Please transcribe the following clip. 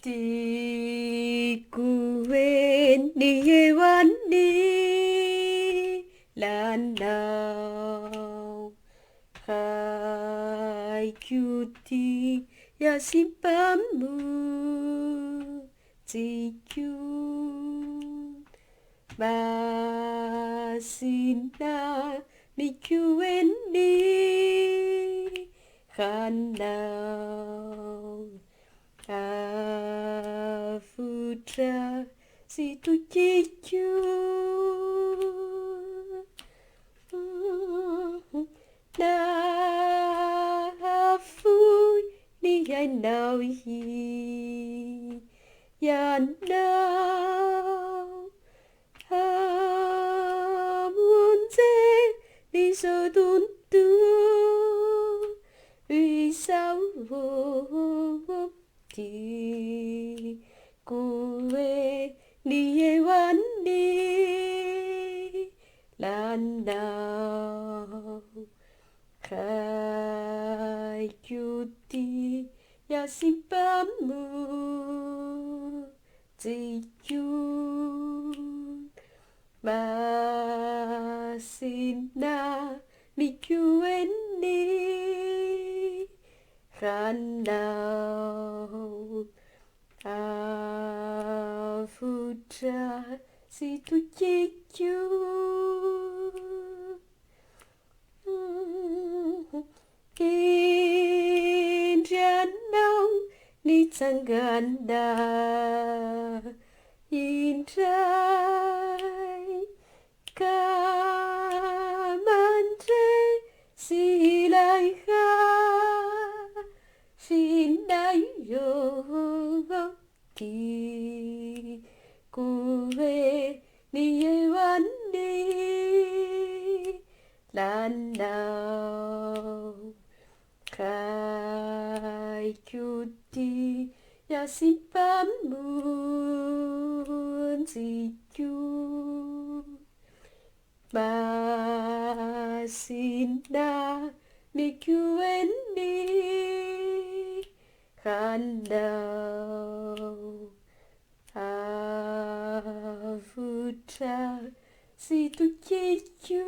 Di quên điวันนี้lan nào hai cutie ya simpamu tiku masina ni quên đi khăn nào Afutra si tu chichu na afu ni ya nào hi ya nào amunze ni so tun tu vì sao vô thì cô về điวันนี้lan nào khai cuti ya simpamu tiyun masina mi quên đi khăn nào Afutra si tu chichu Indranaw ni Tanganda Indray Kamandre Silaiha Sinayo Ki Kuwe Ni Wani Lan nào Kai Cuti Ya simpamun Siku Masina Mi quên đi khăn nào Afutra si tu chichu